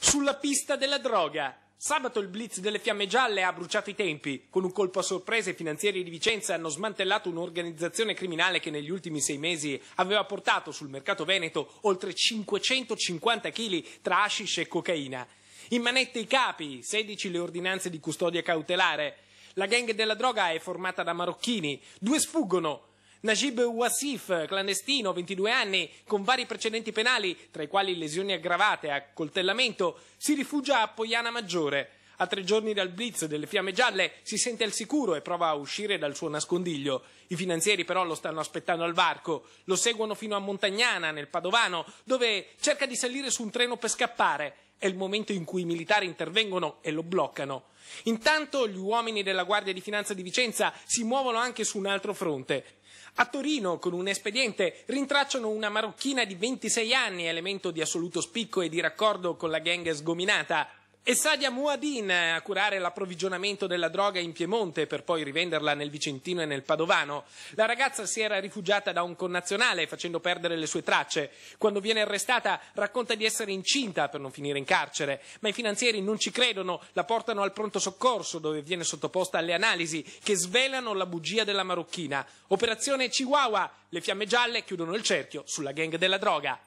Sulla pista della droga. Sabato il blitz delle Fiamme Gialle ha bruciato i tempi. Con un colpo a sorpresa i finanzieri di Vicenza hanno smantellato un'organizzazione criminale che negli ultimi 6 mesi aveva portato sul mercato veneto oltre 550 kg tra hashish e cocaina. In manette i capi, 16 le ordinanze di custodia cautelare. La gang della droga è formata da marocchini, 2 sfuggono. Najib Wasif, clandestino, 22 anni, con vari precedenti penali, tra i quali lesioni aggravate e accoltellamento, si rifugia a Poiana Maggiore. A 3 giorni dal blitz delle Fiamme Gialle si sente al sicuro e prova a uscire dal suo nascondiglio. I finanzieri però lo stanno aspettando al varco. Lo seguono fino a Montagnana, nel Padovano, dove cerca di salire su un treno per scappare. È il momento in cui i militari intervengono e lo bloccano. Intanto gli uomini della Guardia di Finanza di Vicenza si muovono anche su un altro fronte. A Torino, con un espediente, rintracciano una marocchina di 26 anni, elemento di assoluto spicco e di raccordo con la gang sgominata. E Sadia Muadin a curare l'approvvigionamento della droga in Piemonte per poi rivenderla nel Vicentino e nel Padovano. La ragazza si era rifugiata da un connazionale facendo perdere le sue tracce. Quando viene arrestata racconta di essere incinta per non finire in carcere, ma i finanzieri non ci credono, la portano al pronto soccorso dove viene sottoposta alle analisi che svelano la bugia della marocchina. Operazione Chihuahua, le Fiamme Gialle chiudono il cerchio sulla gang della droga.